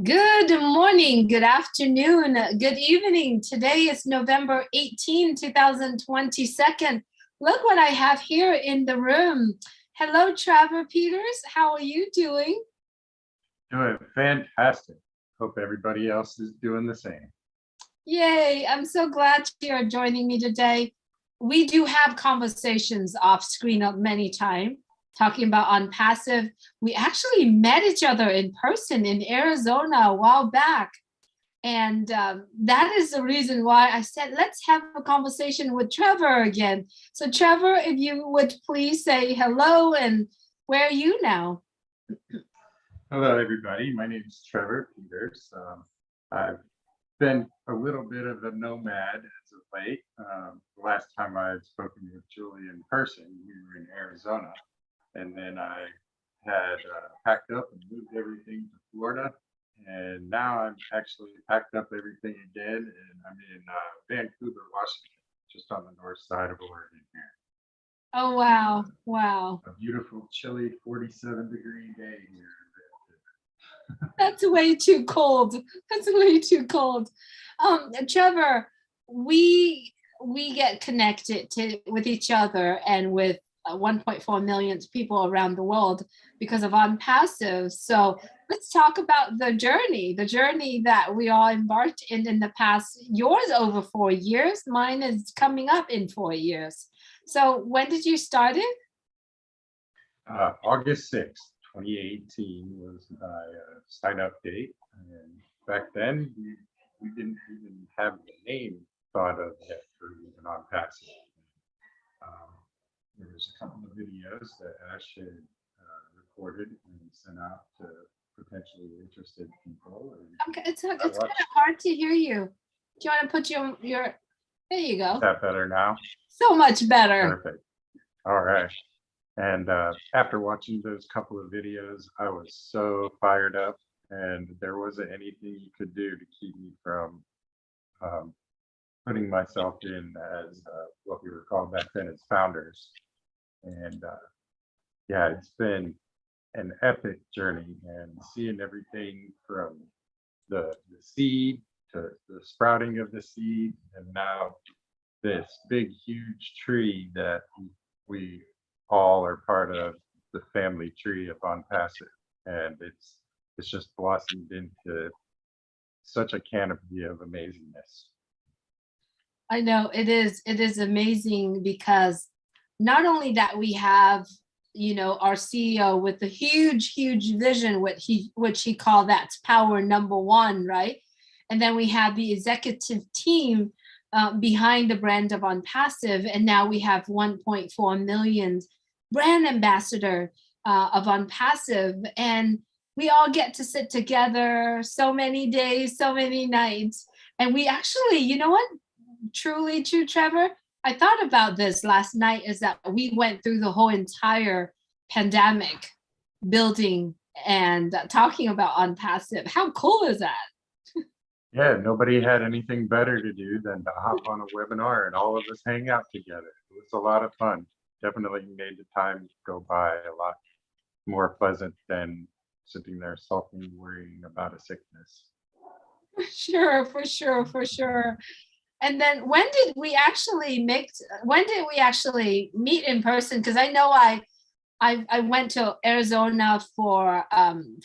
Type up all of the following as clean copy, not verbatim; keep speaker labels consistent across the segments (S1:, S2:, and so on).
S1: Good morning, good afternoon, good evening. Today is November 18, 2022. Look what I have here in the room. Hello, Trevor Peters. How are you doing?
S2: Doing fantastic. Hope everybody else is doing the same.
S1: Yay, I'm so glad you're joining me today. We do have conversations off screen many times talking about ONPASSIVE. We actually met each other in person in Arizona a while back. And that is the reason why I said, let's have a conversation with Trevor again. So Trevor, if you would please say hello, and where are you now?
S2: Hello, everybody. My name is Trevor Peters. I've been a little bit of a nomad as of late. The last time I had spoken with Julie in person, we were in Arizona. And then I had packed up and moved everything to Florida. And now I've actually packed up everything again, and I'm in Vancouver, Washington, just on the north side of Oregon here.
S1: Oh, wow. Wow.
S2: A beautiful, chilly 47-degree day here.
S1: That's way too cold. That's way too cold. Trevor, we get connected with each other and with 1.4 million people around the world because of ONPASSIVE. So let's talk about the journey that we all embarked in the past. Yours over 4 years, mine is coming up in 4 years. So when did you start it?
S2: August 6th, 2018 was my sign up date. And back then, we didn't even have the name thought of yet for even ONPASSIVE. There was a couple of videos that Ash had recorded and sent out to potentially interested people.
S1: Okay, it's kind of hard to hear you. Do you want to put your there you go.
S2: Is that better now?
S1: So much better.
S2: Perfect. All right. And after watching those couple of videos, I was so fired up, and there wasn't anything you could do to keep me from putting myself in as what we were called back then as founders. And yeah, it's been an epic journey, and seeing everything from the seed to the sprouting of the seed, and now this big, huge tree that we all are part of, the family tree of ONPASSIVE, and it's just blossomed into such a canopy of amazingness.
S1: I know it is amazing, because not only that we have, our CEO with the huge vision, which he called that's power number one, right? And then we have the executive team behind the brand of ONPASSIVE, and now we have 1.4 million brand ambassador of ONPASSIVE, and we all get to sit together so many days, so many nights, and we actually, you know what, truly true, Trevor, I thought about this last night, is that we went through the whole entire pandemic building and talking about ONPASSIVE. How cool is that?
S2: Yeah, nobody had anything better to do than to hop on a webinar and all of us hang out together. It was a lot of fun. Definitely made the time go by a lot more pleasant than sitting there sulking, worrying about a sickness.
S1: For sure. And then when did we actually meet in person? Because I know I went to Arizona for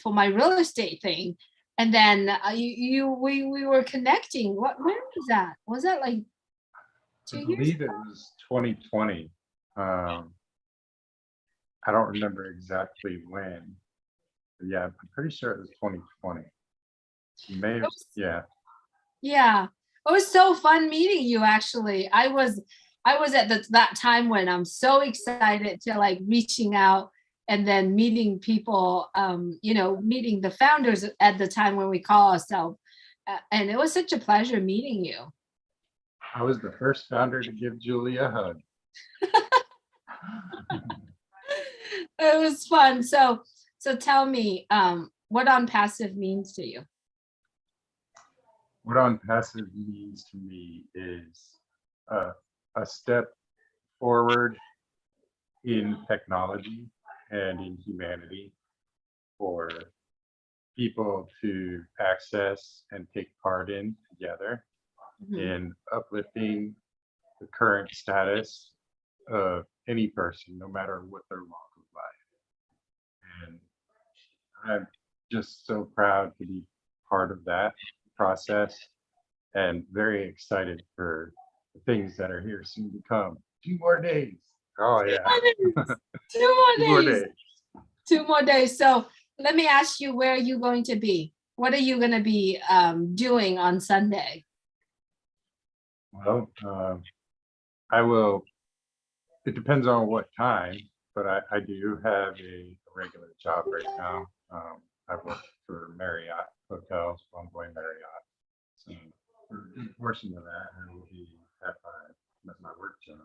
S1: my real estate thing, and then we were connecting. When was that? Was that like 2 years ago?
S2: I believe it was 2020. I don't remember exactly when. But yeah, I'm pretty sure it was 2020. Yeah.
S1: Yeah, it was so fun meeting you. Actually, I was at that time when I'm so excited to like reaching out and then meeting people, meeting the founders at the time when we call ourselves, and it was such a pleasure meeting you.
S2: I was the first founder to give Julie a hug.
S1: It was fun. So tell me, what ONPASSIVE means to you.
S2: What ONPASSIVE means to me is a step forward in technology and in humanity for people to access and take part in together
S1: Mhm.
S2: in uplifting the current status of any person, no matter what their walk of life. And I'm just so proud to be part of that process and very excited for the things that are here soon to come. 2 more days. Oh,
S1: Two
S2: yeah.
S1: more days. 2 more
S2: 2 more
S1: days.
S2: days.
S1: 2 more days. So let me ask you, where are you going to be? What are you going to be doing on Sunday?
S2: Well, I will, it depends on what time, but I do have a regular job right now. I work for Marriott Hotels, Bonvoy Marriott. So for a good portion of that, I will be at my work job.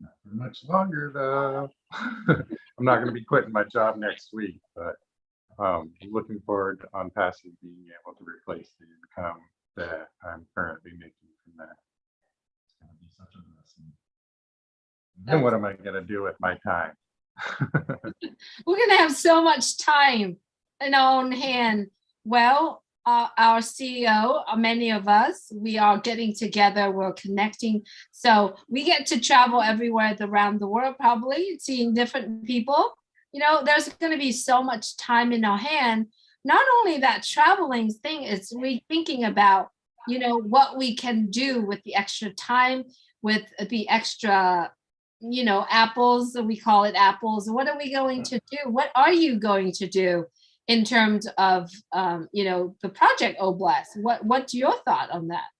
S2: Not for much longer though. I'm not going to be quitting my job next week, but looking forward to ONPASSIVE being able to replace the income that I'm currently making from that. It's going to be such a blessing. Then what am I going to do with my time?
S1: We're going to have so much time in our own hand. Well, our CEO, many of us, we are getting together, we're connecting. So we get to travel everywhere around the world, probably seeing different people. You know, there's going to be so much time in our hand. Not only that traveling thing, it's we thinking about, you know, what we can do with the extra time, with the extra, you know, apples, we call it apples. What are we going to do? What are you going to do in terms of, you know, the project OBLESS? What's your thought on that?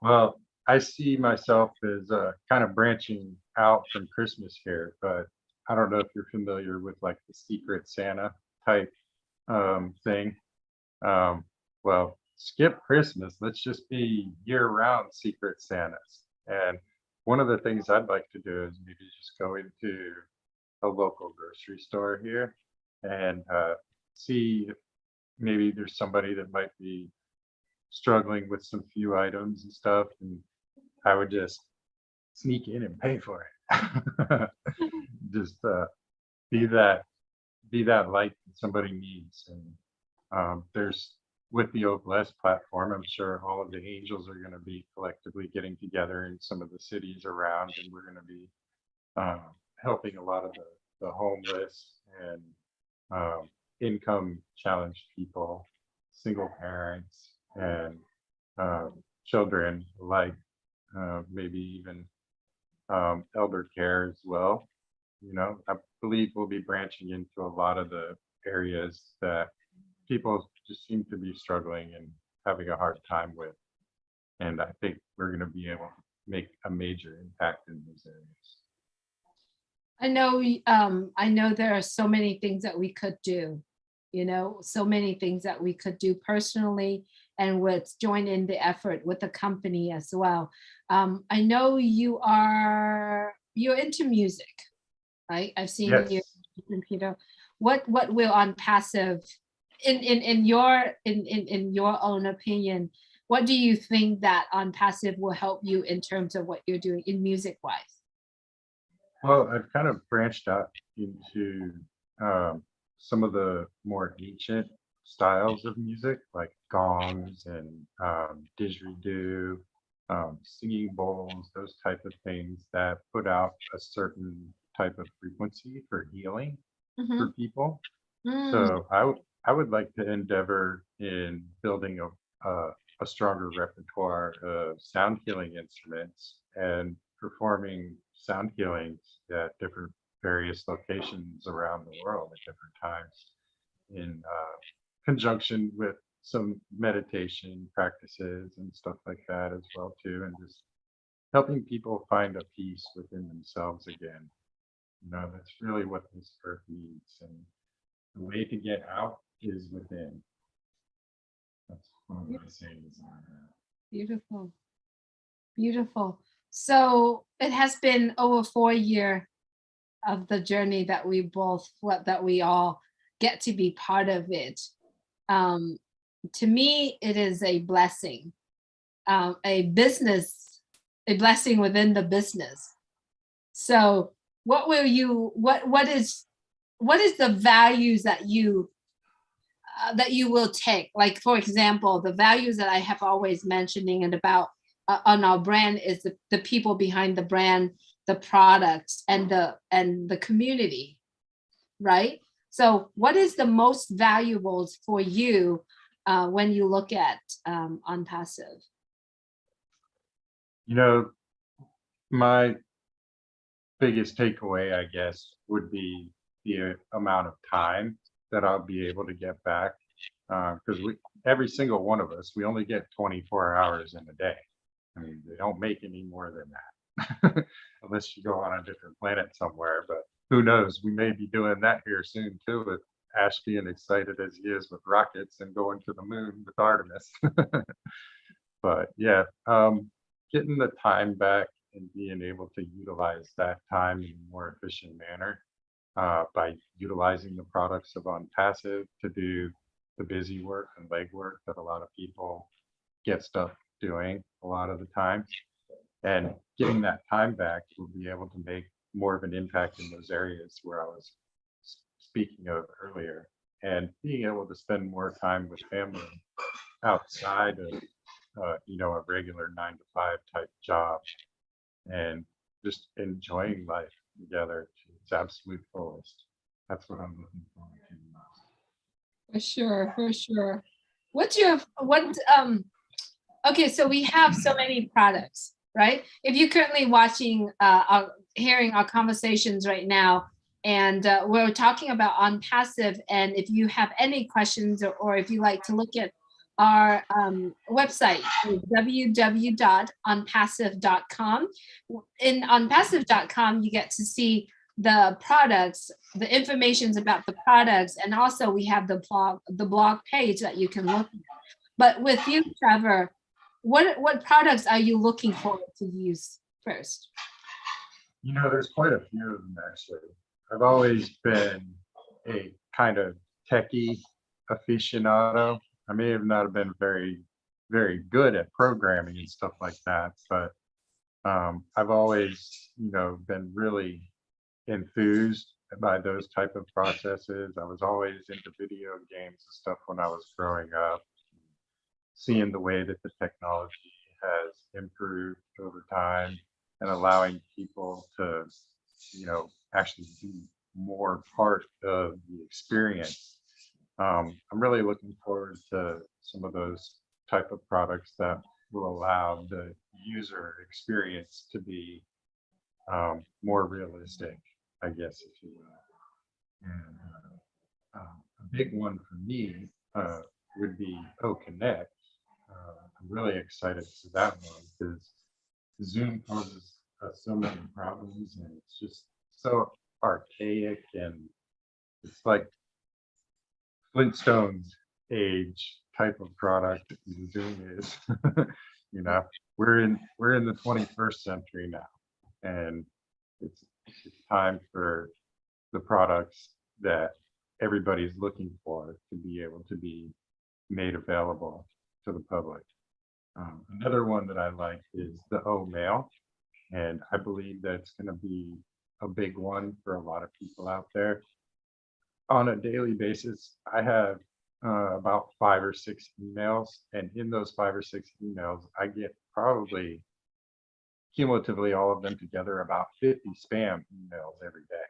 S2: Well, I see myself as kind of branching out from Christmas here, but I don't know if you're familiar with like the Secret Santa type thing. Well, skip Christmas. Let's just be year-round Secret Santas. And one of the things I'd like to do is maybe just go into a local grocery store here and see if maybe there's somebody that might be struggling with some few items and stuff, and I would just sneak in and pay for it. Just be that be that light that somebody needs. And there's with the OBLESS platform, I'm sure all of the angels are going to be collectively getting together in some of the cities around, and we're going to be helping a lot of the homeless and income challenged people, single parents, and children alike, maybe even elder care as well. You know, I believe we'll be branching into a lot of the areas that people just seem to be struggling and having a hard time with. And I think we're going to be able to make a major impact in those areas.
S1: I know there are so many things that we could do, you know, so many things that we could do personally and with join in the effort with the company as well. I know you're into music, right? I've seen
S2: Yes.
S1: your computer. What will ONPASSIVE in your own opinion, what do you think that ONPASSIVE will help you in terms of what you're doing in music wise?
S2: Well, I've kind of branched out into some of the more ancient styles of music, like gongs and didgeridoo, singing bowls, those type of things that put out a certain type of frequency for healing for
S1: Mhm.
S2: people.
S1: Mm.
S2: So I would like to endeavor in building a stronger repertoire of sound healing instruments and performing sound healings at different various locations around the world at different times in conjunction with some meditation practices and stuff like that as well too, and just helping people find a peace within themselves again. You know, that's really what this earth needs, and the way to get out is within. That's one of my sayings on that.
S1: Beautiful, beautiful. So it has been over 4 years of the journey that that we all get to be part of it. Um, to me, it is a blessing, a blessing within the business. So what is the values that you that you will take. Like, for example, the values that I have always mentioning and about on our brand is the people behind the brand, the products, and the community, right? So what is the most valuables for you when you look at ONPASSIVE?
S2: You know, my biggest takeaway, I guess, would be the amount of time that I'll be able to get back. Because every single one of us, we only get 24 hours in a day. I mean, they don't make any more than that, unless you go on a different planet somewhere. But who knows? We may be doing that here soon too, with Ash being excited as he is with rockets and going to the moon with Artemis. But yeah, getting the time back and being able to utilize that time in a more efficient manner by utilizing the products of ONPASSIVE to do the busy work and legwork that a lot of people get stuck doing a lot of the time. And getting that time back, we'll be able to make more of an impact in those areas where I was speaking of earlier, and being able to spend more time with family outside of a regular 9 to 5 type job, and just enjoying life together to its absolute fullest. That's what I'm looking forward to the most.
S1: For sure, for sure. What's your what okay, so we have so many products, right? If you're currently watching hearing our conversations right now, and we're talking about ONPASSIVE, and if you have any questions, or if you like to look at our website, www.onpassive.com. In onpassive.com, you get to see the products, the informations about the products, and also we have the blog page that you can look at. But with you, Trevor, what products are you looking forward to use first?
S2: There's quite a few of them actually. I've always been a kind of techie aficionado. I may have not been very, very good at programming and stuff like that, but I've always, been really enthused by those type of processes. I was always into video games and stuff when I was growing up, seeing the way that the technology has improved over time and allowing people to, actually be more part of the experience. I'm really looking forward to some of those type of products that will allow the user experience to be more realistic, I guess, if you will. And a big one for me would be Connect. I'm really excited for that one because Zoom causes so many problems, and it's just so archaic, and it's like Flintstones age type of product Zoom is. We're in the 21st century now, and it's time for the products that everybody's looking for to be able to be made available to the public. Another one that I like is the Mail, and I believe that's going to be a big one for a lot of people out there. On a daily basis, I have about 5 or 6 emails, and in those 5 or 6 emails, I get probably cumulatively all of them together about 50 spam emails every day,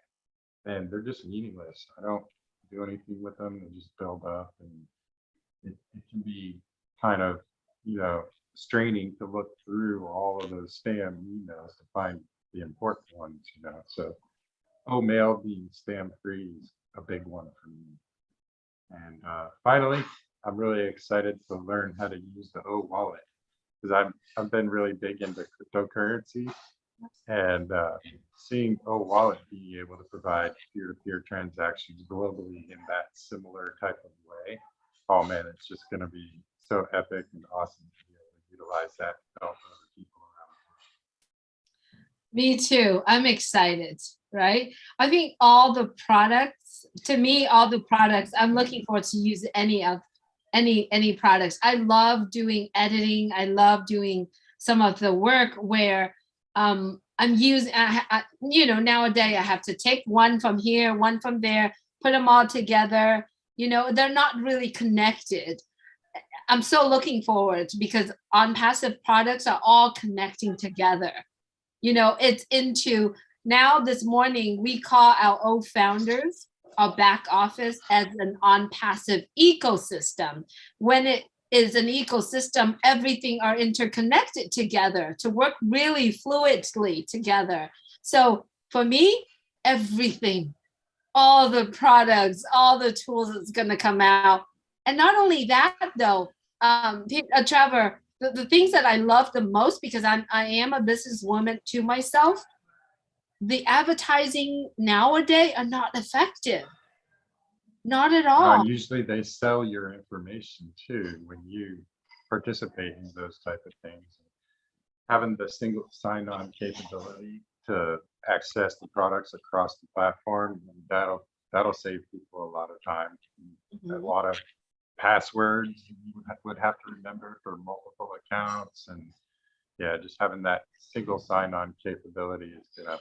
S2: and they're just meaningless. I don't do anything with them; they just build up, and it can be kind of straining to look through all of those spam emails to find the important ones. So Mail being spam free is a big one for me. And finally, I'm really excited to learn how to use the wallet, because I've been really big into cryptocurrency, and seeing wallet being able to provide peer-to-peer transactions globally in that similar type of way. Oh man, it's just going to be so epic and awesome to be able to utilize that to help other people around.
S1: Me too. I'm excited, right? I think all the products, to me, all the products, I'm looking forward to use any products. I love doing editing. I love doing some of the work where I'm using, nowadays I have to take one from here, one from there, put them all together. You know, they're not really connected. I'm so looking forward because ONPASSIVE products are all connecting together. You know, it's into now this morning, we call our old founders, our back office as an ONPASSIVE ecosystem. When it is an ecosystem, everything are interconnected together to work really fluidly together. So for me, everything, all the products, all the tools that's going to come out. And not only that, though, Trevor, the things that I love the most, because I am a businesswoman to myself, the advertising nowadays are not effective. Not at all.
S2: And usually they sell your information too when you participate in those type of things. Having the single sign-on capability to access the products across the platform, that'll save people a lot of time. A lot of passwords you would have to remember for multiple accounts, and yeah, just having that single sign-on capability is gonna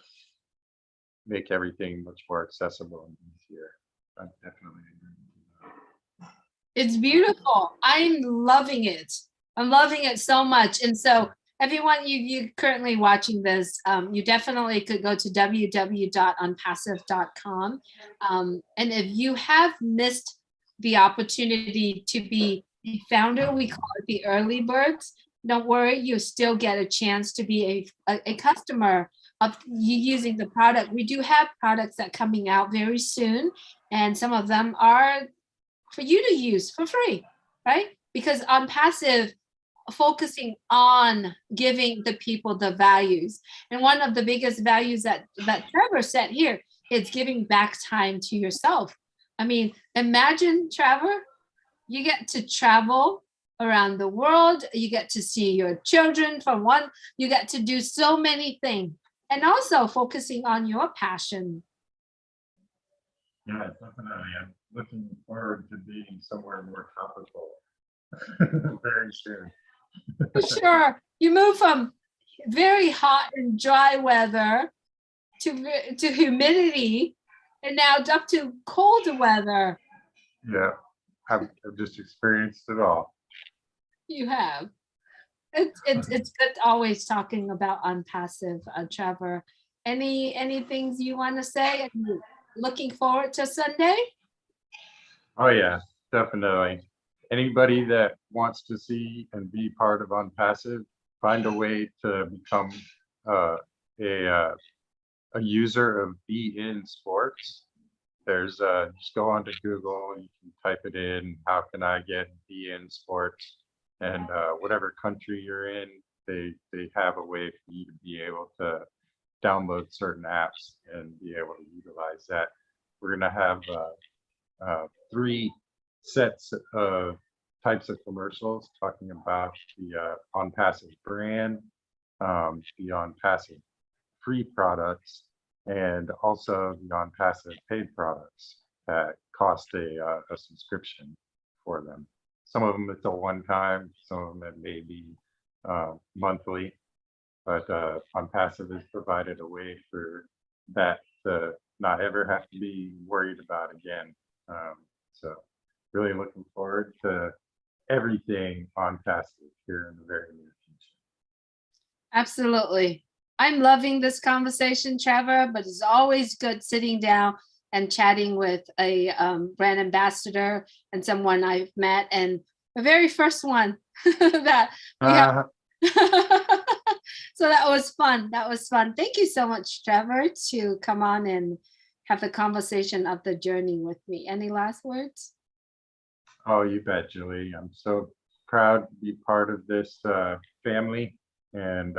S2: make everything much more accessible and easier. I definitely agree with that.
S1: It's beautiful. I'm loving it. I'm loving it so much. And so everyone, you currently watching this, you definitely could go to www.onpassive.com. And if you have missed the opportunity to be a founder, we call it the early birds, don't worry, you still get a chance to be a customer of you using the product. We do have products that are coming out very soon, and some of them are for you to use for free, right? Because ONPASSIVE focusing on giving the people the values. And one of the biggest values that Trevor said here is giving back time to yourself. I mean, imagine, Trevor, you get to travel around the world, you get to see your children from one, you get to do so many things, and also focusing on your passion.
S2: Yeah, definitely. I'm looking forward to being somewhere more tropical very soon.
S1: For sure. You move from very hot and dry weather to humidity, and now up to cold weather.
S2: Yeah, I've just experienced it all.
S1: You have. It's good always talking about ONPASSIVE, Trevor. Any things you want to say? Looking forward to Sunday?
S2: Oh yeah, definitely. Anybody that wants to see and be part of ONPASSIVE, find a way to become uh, a user of Be In Sports. There's just go onto Google, you can type it in, how can I get Be In Sports? And whatever country you're in, they have a way for you to be able to download certain apps and be able to utilize that. We're gonna have 3 sets of types of commercials talking about the ONPASSIVE brand, the ONPASSIVE free products, and also the ONPASSIVE paid products that cost a subscription for them. Some of them it's a one-time, some of them it may be monthly, but ONPASSIVE has provided a way for that to not ever have to be worried about again. So really looking forward to everything ONPASSIVE here in the very near future.
S1: Absolutely. I'm loving this conversation, Trevor, but it's always good sitting down and chatting with a brand ambassador and someone I've met, and the very first one that we have. So that was fun. That was fun. Thank you so much, Trevor, to come on and have the conversation of the journey with me. Any last words?
S2: Oh, you bet, Julie. I'm so proud to be part of this family, and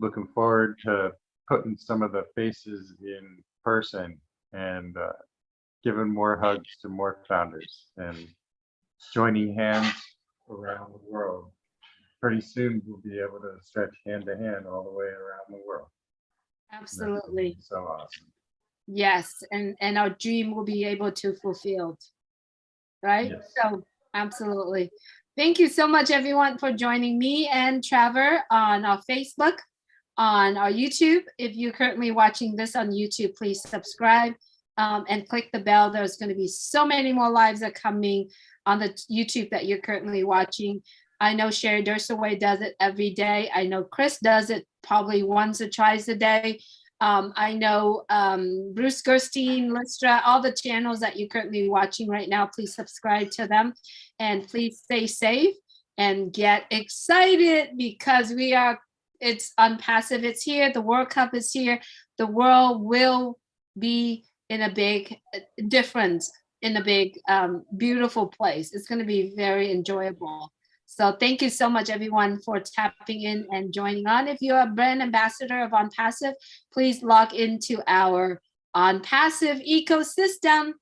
S2: looking forward to putting some of the faces in person and giving more hugs to more founders and joining hands around the world. Pretty soon we'll be able to stretch hand to hand all the way around the world.
S1: Absolutely.
S2: So awesome.
S1: Yes, and our dream will be able to fulfilled, right?
S2: Yes.
S1: So absolutely. Thank you so much, everyone, for joining me and Trevor on our Facebook, on our YouTube. If you're currently watching this on YouTube, please subscribe. and click the bell. There's going to be so many more lives that are coming on the YouTube that you're currently watching. I know Sherry Dursaway does it every day. I know Chris does it probably once or twice a day. I know Bruce Gerstein, Listra, all the channels that you're currently watching right now, please subscribe to them and please stay safe and get excited because it's ONPASSIVE, it's here, the World Cup is here, the world will be in a big difference, in a big beautiful place. It's going to be very enjoyable. So thank you so much, everyone, for tapping in and joining on. If you're a brand ambassador of ONPASSIVE, please log into our ONPASSIVE ecosystem.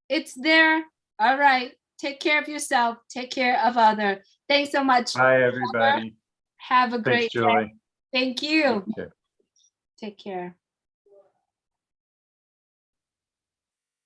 S1: It's there. All right. Take care of yourself. Take care of others. Thanks so much.
S2: Bye, everybody.
S1: Have a great
S2: Thanks, Julie.
S1: day. Thank you.
S2: Take care.
S1: Take care.